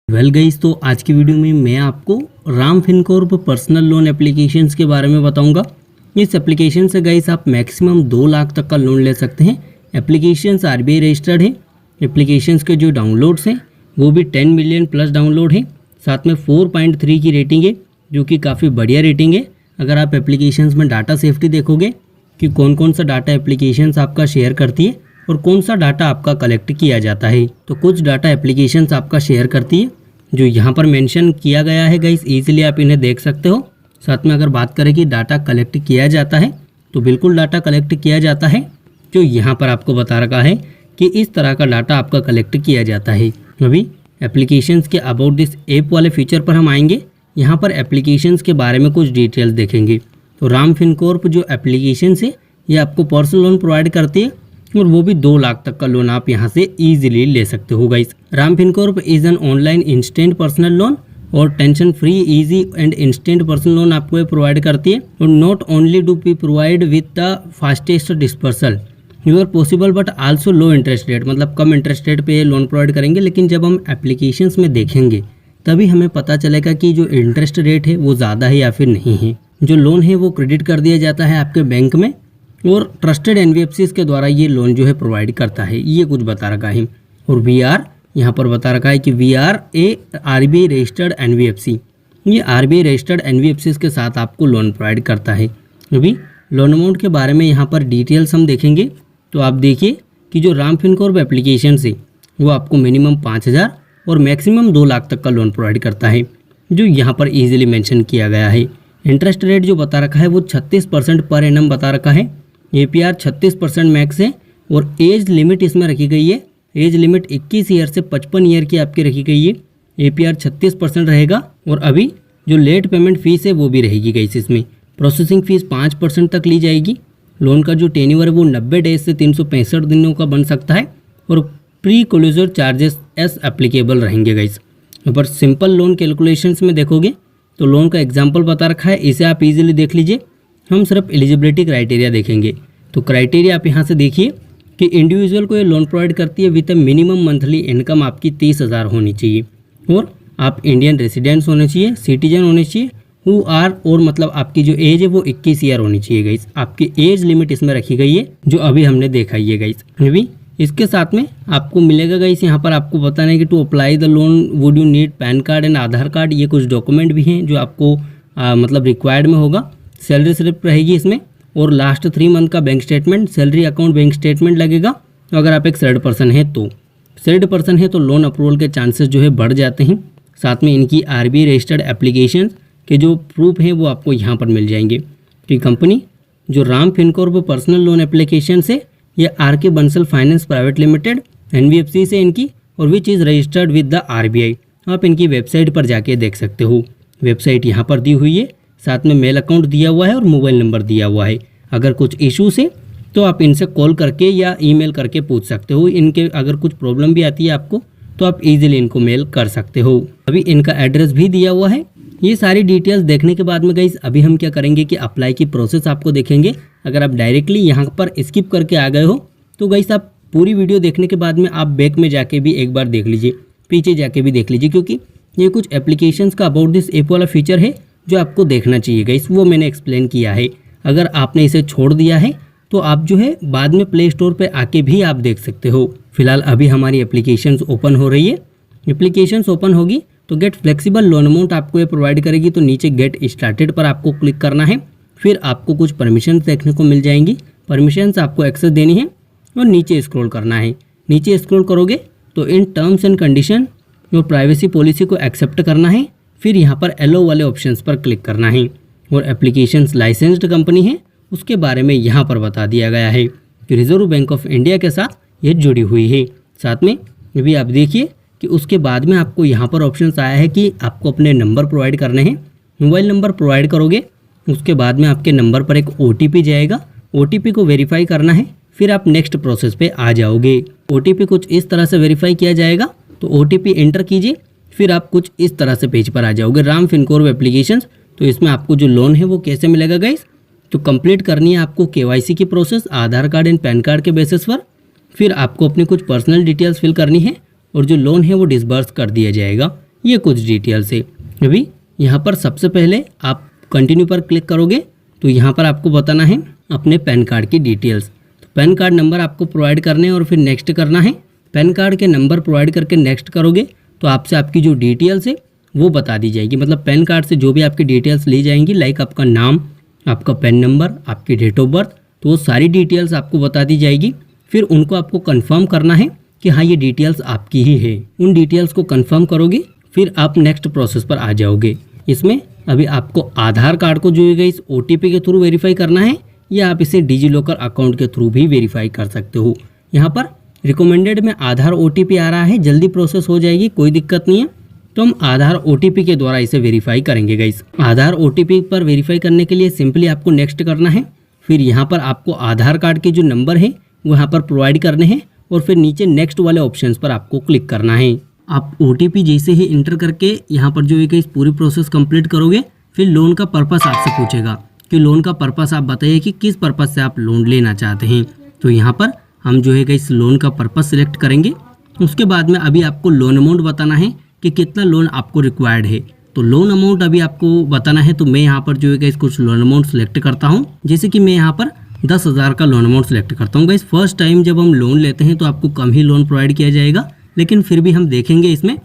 Well guys, तो आज की वीडियो में मैं आपको Ram Fincorp personal loan applications के बारे में बताऊंगा। इस एप्लीकेशन से गाइस आप मैक्सिमम 2 लाख तक का लोन ले सकते हैं। एप्लीकेशंस आरबीआई रजिस्टर्ड है। एप्लीकेशंस के जो डाउनलोड्स हैं वो भी 10 मिलियन प्लस डाउनलोड है। साथ में 4.3 की रेटिंग है, जो कि काफ़ी बढ़िया रेटिंग है। अगर आप एप्लीकेशंस में डाटा सेफ्टी देखोगे कि कौन कौन सा डाटा एप्लीकेशंस आपका शेयर करती है और कौन सा डाटा आपका कलेक्ट किया जाता है, तो कुछ डाटा एप्लीकेशंस आपका शेयर करती है जो यहाँ पर मेंशन किया गया है गाइस, इजीली आप इन्हें देख सकते हो। साथ में अगर बात करें कि डाटा कलेक्ट किया जाता है तो बिल्कुल डाटा कलेक्ट किया जाता है, जो यहाँ पर आपको बता रखा है कि इस तरह का डाटा आपका कलेक्ट किया जाता है। अभी एप्लीकेशंस के अबाउट दिस ऐप वाले फीचर पर हम आएंगे। यहाँ पर एप्लीकेशंस के बारे में कुछ डिटेल्स देखेंगे। तो राम फिनकॉर्प जो एप्लीकेशन है ये आपको पर्सनल लोन प्रोवाइड करती है और वो भी 2 लाख तक का लोन आप यहाँ से इजीली ले सकते हो guys. Ram Fincorp is an online instant personal loan और tension free easy and instant personal loan आपको ये प्रोवाइड करती है। और not only do we provide with the fastest disbursal your possible but also low interest rate, मतलब कम interest rate पे ये लोन प्रोवाइड करेंगे। लेकिन जब हम एप्लीकेशंस में देखेंगे तभी हमें पता चलेगा कि जो इंटरेस्ट रेट है वो ज़्यादा है या फिर नहीं है। जो लोन है वो क्रेडिट कर दिया जाता है आपके बैंक में और ट्रस्टेड एनबीएफसीज के द्वारा ये लोन जो है प्रोवाइड करता है, ये कुछ बता रखा है। और वीआर यहाँ पर बता रखा है कि वीआर ए आरबीआई रजिस्टर्ड एनबीएफसी, ये आरबीआई रजिस्टर्ड एनबीएफसीज के साथ आपको लोन प्रोवाइड करता है। अभी लोन अमाउंट के बारे में यहाँ पर डिटेल्स हम देखेंगे। तो आप देखिए कि जो राम फिनकॉर्प एप्लीकेशन से वो आपको मिनिमम 5,000 और मैक्सिमम 2 लाख तक का लोन प्रोवाइड करता है, जो यहाँ पर ईजिली मेंशन किया गया है। इंटरेस्ट रेट जो बता रखा है वो 36% पर एनम बता रखा है। एपीआर 36% मैक्स है और एज लिमिट इसमें रखी गई है। एज लिमिट 21 ईयर से 55 ईयर की आपकी रखी गई है। एपीआर 36% रहेगा और अभी जो लेट पेमेंट फीस है वो भी रहेगी गाइस। इसमें प्रोसेसिंग फीस 5% तक ली जाएगी। लोन का जो टेन्योर है वो 90 डेज से 365 दिनों का बन सकता है और pre closure charges as applicable रहेंगे गाइस। पर सिंपल लोन कैलकुलेशंस में देखोगे तो लोन का एग्जाम्पल बता रखा है, इसे आप इजीली देख लीजिए। हम सिर्फ एलिजिबिलिटी क्राइटेरिया देखेंगे। तो क्राइटेरिया आप यहाँ से देखिए कि इंडिविजुअल को ये लोन प्रोवाइड करती है विद मिनिमम मंथली इनकम आपकी 30,000 होनी चाहिए और आप इंडियन रेसिडेंट्स होने चाहिए, सिटीजन होने चाहिए हु आर, और मतलब आपकी जो एज है वो 21 ईयर होनी चाहिए गाइस। आपकी एज लिमिट इसमें रखी गई है जो अभी हमने देखा ही है गाइस। अभी इसके साथ में आपको मिलेगा गाइस, यहाँ पर आपको बताना है कि to apply the loan would you need PAN card and Aadhaar card. ये कुछ डॉक्यूमेंट भी हैं जो आपको मतलब रिक्वायर्ड में होगा। सैलरी स्लिप रहेगी इसमें और लास्ट 3 मंथ का bank statement, salary account bank statement लगेगा। तो अगर आप एक सैलड पर्सन है तो लोन अप्रूवल के चांसेस जो है बढ़ जाते हैं। साथ में इनकी आरबीआई रजिस्टर्ड एप्लीकेशन के जो प्रूफ हैं वो आपको यहाँ पर मिल जाएंगे। तो ये कंपनी जो Ram Fincorp personal loan application से ये RK Bansal finance private limited NBFC से इनकी, और which is registered with the RBI. आप इनकी वेबसाइट पर जाके देख सकते हो। वेबसाइट यहाँ पर दी हुई है, साथ में मेल अकाउंट दिया हुआ है और मोबाइल नंबर दिया हुआ है। अगर कुछ इश्यूज है तो आप इनसे कॉल करके या ईमेल करके पूछ सकते हो। इनके अगर कुछ प्रॉब्लम भी आती है आपको तो आप इजीली इनको मेल कर सकते हो। अभी इनका एड्रेस भी दिया हुआ है। ये सारी डिटेल्स देखने के बाद में गाइस अभी हम क्या करेंगे कि अप्लाई की प्रोसेस आपको देखेंगे। अगर आप डायरेक्टली यहाँ पर स्किप करके आ गए हो तो गाइस आप पूरी वीडियो देखने के बाद में आप बैक में जाके भी एक बार देख लीजिए, पीछे जाके भी देख लीजिए, क्योंकि ये कुछ एप्लीकेशंस का अबाउट दिस ऐप वाला फीचर है जो आपको देखना चाहिए गाइस, वो मैंने एक्सप्लेन किया है। अगर आपने इसे छोड़ दिया है तो आप जो है बाद में प्ले स्टोर पे आके भी आप देख सकते हो। फिलहाल अभी हमारी एप्लीकेशंस ओपन हो रही है। एप्लीकेशंस ओपन होगी तो गेट फ्लेक्सिबल लोन अमाउंट आपको ये प्रोवाइड करेगी। तो नीचे गेट स्टार्टेड पर आपको क्लिक करना है, फिर आपको कुछ परमिशन देखने को मिल जाएंगी। परमिशंस आपको एक्सेस देनी है और नीचे स्क्रॉल करना है। नीचे स्क्रॉल करोगे तो इन टर्म्स एंड कंडीशन और प्राइवेसी पॉलिसी को एक्सेप्ट करना है। फिर यहाँ पर एलो वाले ऑप्शंस पर क्लिक करना है और एप्लीकेशंस लाइसेंस्ड कंपनी है उसके बारे में यहाँ पर बता दिया गया है कि रिजर्व बैंक ऑफ इंडिया के साथ ये जुड़ी हुई है। साथ में भी आप देखिए कि उसके बाद में आपको यहाँ पर ऑप्शंस आया है कि आपको अपने नंबर प्रोवाइड करने हैं। मोबाइल नंबर प्रोवाइड करोगे, उसके बाद में आपके नंबर पर एक OTP जाएगा। OTP को वेरीफाई करना है, फिर आप नेक्स्ट प्रोसेस पे आ जाओगे। OTP कुछ इस तरह से वेरीफाई किया जाएगा, तो OTP एंटर कीजिए, फिर आप कुछ इस तरह से पेज पर आ जाओगे। राम फिनकॉर्प एप्लीकेशंस, तो इसमें आपको जो लोन है वो कैसे मिलेगा गाइस, तो कंप्लीट करनी है आपको KYC की process Aadhaar card and pan card के बेसिस पर। फिर आपको अपनी कुछ पर्सनल डिटेल्स फिल करनी है और जो लोन है वो डिसबर्स कर दिया जाएगा। ये कुछ डिटेल्स है। अभी यहाँ पर सबसे पहले आप कंटिन्यू पर क्लिक करोगे तो यहाँ पर आपको बताना है अपने पैन कार्ड की डिटेल्स। तो पैन कार्ड नंबर आपको प्रोवाइड करने हैं और फिर नेक्स्ट करना है। पैन कार्ड के नंबर प्रोवाइड करके नेक्स्ट करोगे तो आपसे आपकी जो डिटेल्स है वो बता दी जाएगी। मतलब पैन कार्ड से जो भी आपकी डिटेल्स ली जाएंगी, लाइक आपका नाम, आपका पैन नंबर, आपकी डेट ऑफ बर्थ, तो वो सारी डिटेल्स आपको बता दी जाएगी। फिर उनको आपको कंफर्म करना है कि हाँ ये डिटेल्स आपकी ही है। उन डिटेल्स को कंफर्म करोगे फिर आप नेक्स्ट प्रोसेस पर आ जाओगे। इसमें अभी आपको आधार कार्ड को जो है इस OTP के थ्रू वेरीफाई करना है या आप इसे डिजीलॉकर अकाउंट के थ्रू भी वेरीफाई कर सकते हो। यहाँ पर रिकमेंडेड में आधार OTP आ रहा है, जल्दी प्रोसेस हो जाएगी, कोई दिक्कत नहीं है। तो हम आधार OTP के द्वारा इसे वेरीफाई करेंगे गाइस। आधार OTP पर वेरीफाई करने के लिए सिंपली आपको नेक्स्ट करना है। फिर यहाँ पर आपको आधार कार्ड के जो नंबर है वो यहाँ पर प्रोवाइड करने हैं और फिर नीचे नेक्स्ट वाले ऑप्शंस पर आपको क्लिक करना है। आप OTP जैसे ही इंटर करके यहाँ पर जो है इस पूरी प्रोसेस कंप्लीट करोगे फिर लोन का पर्पस आपसे पूछेगा कि लोन का पर्पस आप बताइए कि किस पर्पस से आप लोन लेना चाहते हैं। तो यहाँ पर हम जो है इस लोन का पर्पस सिलेक्ट करेंगे। उसके बाद में अभी आपको लोन अमाउंट बताना है कि कितना लोन आपको रिक्वायर्ड है। तो लोन अमाउंट अभी आपको बताना है। तो मैं यहाँ पर जो है कुछ लोन अमाउंट सेलेक्ट करता हूँ। जैसे कि मैं यहाँ पर 10,000 का लोन अमाउंट सेलेक्ट करता हूँ। गाइस फर्स्ट टाइम जब हम लोन लेते हैं तो आपको कम ही लोन प्रोवाइड किया जाएगा, लेकिन फिर भी हम देखेंगे इसमें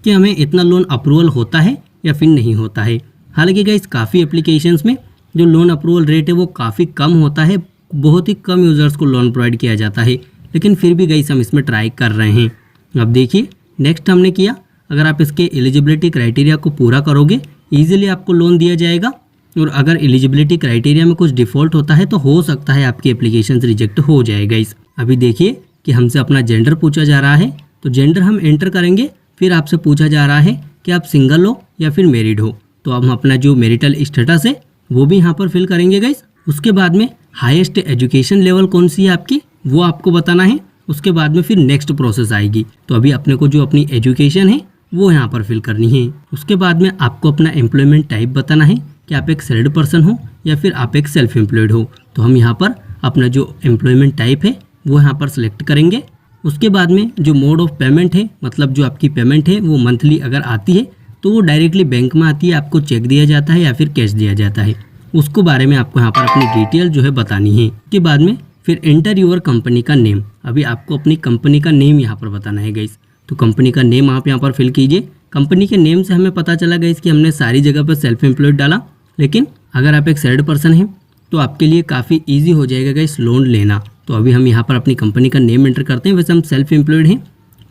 कि हमें इतना लोन अप्रूवल होता है या फिर नहीं होता है। हालांकि गाइस काफ़ी एप्लीकेशंस में जो लोन अप्रूवल रेट है वो काफ़ी कम होता है, बहुत ही कम यूज़र्स को लोन प्रोवाइड किया जाता है, लेकिन फिर भी गाइस हम इसमें ट्राई कर रहे हैं। अब देखिए नेक्स्ट हमने किया। अगर आप इसके एलिजिबिलिटी क्राइटेरिया को पूरा करोगे ईजिली आपको लोन दिया जाएगा। और अगर एलिजिबिलिटी क्राइटेरिया में कुछ डिफ़ॉल्ट होता है तो हो सकता है आपकी एप्लीकेशन रिजेक्ट हो जाएगा। इस अभी देखिए कि हमसे अपना जेंडर पूछा जा रहा है, तो जेंडर हम एंटर करेंगे। फिर आपसे पूछा जा रहा है कि आप सिंगल हो या फिर मैरिड हो, तो हम अपना जो मैरिटल स्टेटस है वो भी यहाँ पर फिल करेंगे गाइस। उसके बाद में हाईएस्ट एजुकेशन लेवल कौन सी है आपकी वो आपको बताना है। उसके बाद में फिर नेक्स्ट प्रोसेस आएगी। तो अभी अपने को जो अपनी एजुकेशन है वो यहाँ पर फिल करनी है। उसके बाद में आपको अपना एम्प्लॉयमेंट टाइप बताना है कि आप एक सैलरीड पर्सन हो या फिर आप एक सेल्फ एम्प्लॉयड हो। तो हम यहाँ पर अपना जो एम्प्लॉयमेंट टाइप है वो यहाँ पर सिलेक्ट करेंगे। उसके बाद में जो मोड ऑफ पेमेंट है, मतलब जो आपकी पेमेंट है वो मंथली अगर आती है तो वो डायरेक्टली बैंक में आती है, आपको चेक दिया जाता है या फिर कैश दिया जाता है, उसको बारे में आपको यहाँ पर अपनी डिटेल जो है बतानी है। उसके बाद में फिर एंटर यूर कंपनी का नेम। अभी आपको अपनी कंपनी का नेम यहाँ पर बताना है गाइस। तो कंपनी का नेम आप यहाँ पर फिल कीजिए। कंपनी के नेम से हमें पता चला गाइस कि हमने सारी जगह पर सेल्फ एम्प्लॉयड डाला, लेकिन अगर आप एक सैलरीड पर्सन हैं तो आपके लिए काफ़ी ईजी हो जाएगा गाइस लोन लेना। तो अभी हम यहाँ पर अपनी कंपनी का नेम एंटर करते हैं। वैसे हम सेल्फ एम्प्लॉयड हैं,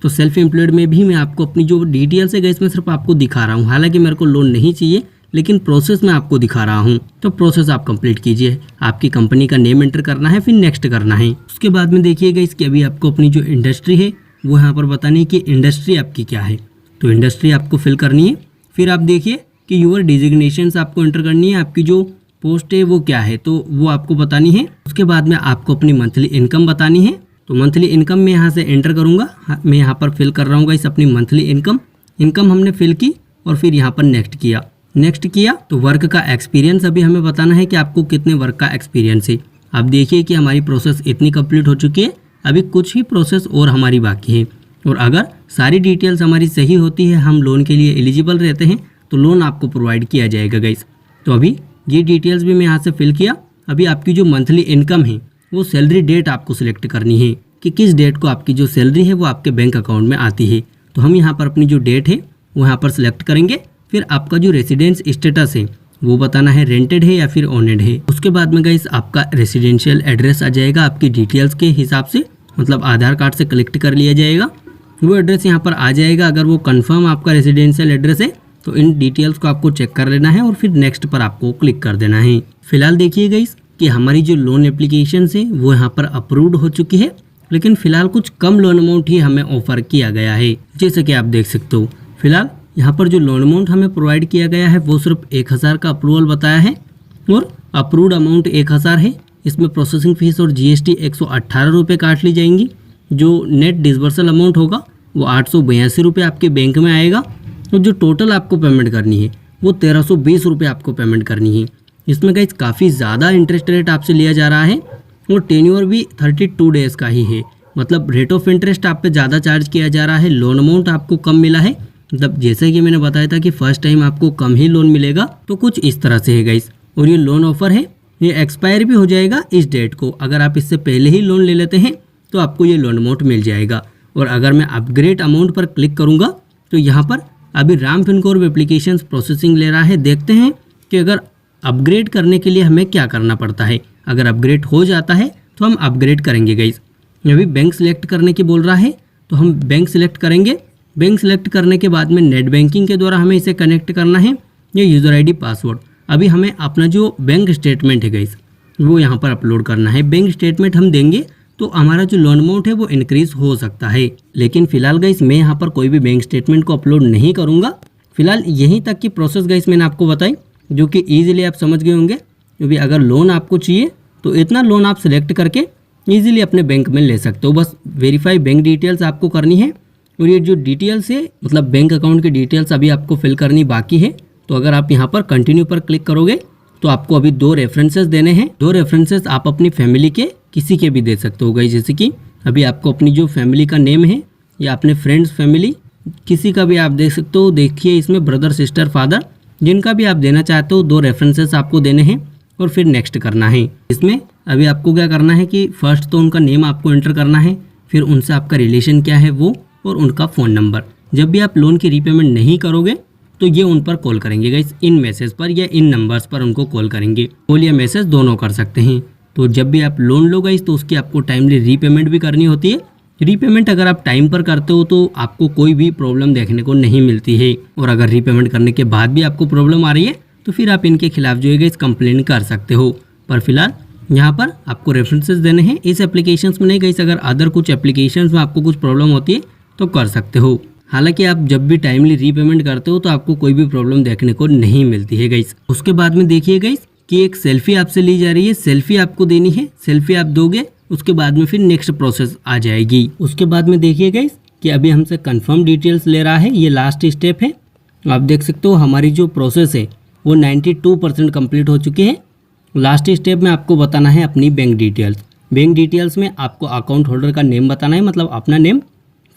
तो सेल्फ एम्प्लॉयड में भी मैं आपको अपनी जो डिटेल्स है गाइस मैं सिर्फ आपको दिखा रहा हूँ। हालांकि मेरे को लोन नहीं चाहिए, लेकिन प्रोसेस मैं आपको दिखा रहा हूँ। तो प्रोसेस आप कंप्लीट कीजिए। आपकी कंपनी का नेम एंटर करना है, फिर नेक्स्ट करना है। उसके बाद में देखिएगा इसकी अभी आपको अपनी जो इंडस्ट्री है वो यहाँ पर बतानी है कि इंडस्ट्री आपकी क्या है। तो इंडस्ट्री आपको फिल करनी है। फिर आप देखिए कि यूर डिजिग्नेशंस आपको एंटर करनी है, आपकी जो पोस्ट है वो क्या है तो वो आपको बतानी है। उसके बाद में आपको अपनी मंथली इनकम बतानी है। तो मंथली इनकम मैं यहाँ से एंटर करूँगा। मैं यहाँ पर फिल कर रहा हूँ इस अपनी मंथली इनकम हमने फिल की और फिर यहाँ पर नेक्स्ट किया। तो वर्क का एक्सपीरियंस अभी हमें बताना है कि आपको कितने वर्क का एक्सपीरियंस है। आप देखिए कि हमारी प्रोसेस इतनी कंप्लीट हो चुकी है, अभी कुछ ही प्रोसेस और हमारी बाकी है। और अगर सारी डिटेल्स हमारी सही होती है, हम लोन के लिए एलिजिबल रहते हैं, तो लोन आपको प्रोवाइड किया जाएगा गाइस। तो अभी ये डिटेल्स भी मैं यहाँ से फिल किया। अभी आपकी जो मंथली इनकम है वो सैलरी डेट आपको सिलेक्ट करनी है कि किस डेट को आपकी जो सैलरी है वो आपके बैंक अकाउंट में आती है। तो हम यहाँ पर अपनी जो डेट है वो यहाँ पर सिलेक्ट करेंगे। फिर आपका जो रेसिडेंस स्टेटस है वो बताना है, रेंटेड है या फिर ओनेड है। उसके बाद में गाइस आपका रेसिडेंशियल एड्रेस आ जाएगा आपकी डिटेल्स के हिसाब से, मतलब आधार कार्ड से कलेक्ट कर लिया जाएगा वो एड्रेस यहाँ पर आ जाएगा। अगर वो कंफर्म आपका रेसिडेंशियल एड्रेस है तो इन डिटेल्स को आपको चेक कर लेना है और फिर नेक्स्ट पर आपको क्लिक कर देना है। फिलहाल देखिए गाइस कि हमारी जो लोन एप्लीकेशन है वो यहाँ पर अप्रूव्ड हो चुकी है, लेकिन फिलहाल कुछ कम लोन अमाउंट ही हमें ऑफर किया गया है। जैसे कि आप देख सकते हो फिलहाल यहाँ पर जो लोन अमाउंट हमें प्रोवाइड किया गया है वो सिर्फ 1000 का अप्रूवल बताया है और अप्रूव्ड अमाउंट 1000 है। इसमें प्रोसेसिंग फीस और GST 118 रुपये काट ली जाएंगी। जो नेट डिसबर्सल अमाउंट होगा वो 882 रुपये आपके बैंक में आएगा और जो टोटल आपको पेमेंट करनी है वो 1320 रुपये आपको पेमेंट करनी है। इसमें गाइस काफ़ी ज़्यादा इंटरेस्ट रेट आपसे लिया जा रहा है और टेन्योर भी 32 डेज़ का ही है, मतलब रेट ऑफ इंटरेस्ट आप पे ज़्यादा चार्ज किया जा रहा है। लोन अमाउंट आपको कम मिला है मतलब जैसे कि मैंने बताया था कि फर्स्ट टाइम आपको कम ही लोन मिलेगा, तो कुछ इस तरह से है गाइस। और ये लोन ऑफर है, ये एक्सपायर भी हो जाएगा इस डेट को। अगर आप इससे पहले ही लोन ले लेते हैं तो आपको ये लोन अमाउंट मिल जाएगा। और अगर मैं अपग्रेड अमाउंट पर क्लिक करूँगा तो यहाँ पर अभी राम फिनकॉर्प एप्लीकेशन प्रोसेसिंग ले रहा है। देखते हैं कि अगर अपग्रेड करने के लिए हमें क्या करना पड़ता है। अगर अपग्रेड हो जाता है तो हम अपग्रेड करेंगे गाइस। अभी बैंक सिलेक्ट करने की बोल रहा है तो हम बैंक सिलेक्ट करेंगे। बैंक सिलेक्ट करने के बाद में नेट बैंकिंग के द्वारा हमें इसे कनेक्ट करना है, ये यूज़र आईडी पासवर्ड। अभी हमें अपना जो बैंक स्टेटमेंट है गाइस वो यहाँ पर अपलोड करना है। बैंक स्टेटमेंट हम देंगे तो हमारा जो लोन अमाउंट है वो इंक्रीज हो सकता है। लेकिन फिलहाल गाइस मैं यहाँ पर कोई भी बैंक स्टेटमेंट को अपलोड नहीं करूँगा। फिलहाल यहीं तक की प्रोसेस गाइस मैंने आपको बताई, जो कि ईजिली आप समझ गए होंगे। क्योंकि अगर लोन आपको चाहिए तो इतना लोन आप सिलेक्ट करके ईजिली अपने बैंक में ले सकते हो। बस वेरीफाई बैंक डिटेल्स आपको करनी है। और ये जो डिटेल्स है मतलब बैंक अकाउंट की डिटेल्स अभी आपको फिल करनी बाकी है। तो अगर आप यहाँ पर कंटिन्यू पर क्लिक करोगे तो आपको अभी 2 रेफरेंसेस देने हैं। 2 रेफरेंसेस आप अपनी फैमिली के किसी के भी दे सकते हो गाइस। जैसे कि अभी आपको अपनी जो फैमिली का नेम है या अपने फ्रेंड्स फैमिली किसी का भी आप दे सकते हो। देखिए इसमें ब्रदर सिस्टर फादर जिनका भी आप देना चाहते हो 2 रेफरेंसेस आपको देने हैं और फिर नेक्स्ट करना है। इसमें अभी आपको क्या करना है कि फर्स्ट तो उनका नेम आपको एंटर करना है, फिर उनसे आपका रिलेशन क्या है वो, और उनका फ़ोन नंबर। जब भी आप लोन की रीपेमेंट नहीं करोगे तो ये उन पर कॉल करेंगे गाइस, इन मैसेज पर या इन नंबर्स पर उनको कॉल करेंगे। कॉल या मैसेज दोनों कर सकते हैं। तो जब भी आप लोन लो गाइस तो उसकी आपको टाइमली रीपेमेंट भी करनी होती है। रीपेमेंट अगर आप टाइम पर करते हो तो आपको कोई भी प्रॉब्लम देखने को नहीं मिलती है। और अगर रीपेमेंट करने के बाद भी आपको प्रॉब्लम आ रही है तो फिर आप इनके खिलाफ जो है गाइस कंप्लेन कर सकते हो। पर फिलहाल यहाँ पर आपको रेफरेंसेस देने हैं इस एप्लीकेशंस में नहीं गाइस। अगर अदर कुछ एप्लीकेशंस में आपको कुछ प्रॉब्लम होती है तो कर सकते हो। हालांकि आप जब भी टाइमली रीपेमेंट करते हो तो आपको कोई भी प्रॉब्लम देखने को नहीं मिलती है गाइस। उसके बाद में देखिए गाइस कि एक सेल्फी आपसे ली जा रही है, सेल्फी आपको देनी है। सेल्फी आप दोगे उसके बाद में फिर नेक्स्ट प्रोसेस आ जाएगी। उसके बाद में देखिए गाइस कि अभी हमसे कंफर्म डिटेल्स ले रहा है, ये लास्ट स्टेप है। आप देख सकते हो हमारी जो प्रोसेस है वो 92% कंप्लीट हो चुकी है। लास्ट स्टेप में आपको बताना है अपनी बैंक डिटेल्स। बैंक डिटेल्स में आपको अकाउंट होल्डर का नेम बताना है, मतलब अपना नेम,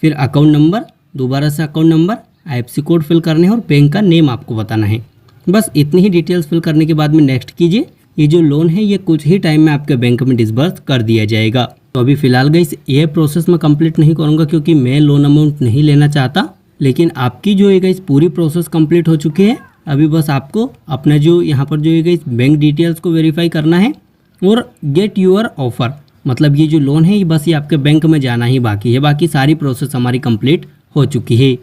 फिर अकाउंट नंबर, दोबारा से account number, IFSC code fill करने हैं और बैंक का नेम आपको बताना है। बस इतनी ही डिटेल्स फिल करने के बाद में नेक्स्ट कीजिए। ये जो लोन है ये कुछ ही टाइम में आपके बैंक में डिसबर्स कर दिया जाएगा। तो अभी फिलहाल गाइस ये प्रोसेस मैं कंप्लीट नहीं करूँगा क्योंकि मैं लोन अमाउंट नहीं लेना चाहता। लेकिन आपकी जो है गाइस पूरी प्रोसेस कंप्लीट हो चुकी है। अभी बस आपको अपना जो यहाँ पर जो है गाइस बैंक डिटेल्स को वेरीफाई करना है और गेट यूर ऑफर, मतलब ये जो लोन है ये बस ये आपके बैंक में जाना ही बाकी है। बाकी सारी प्रोसेस हमारी कंप्लीट हो चुकी है।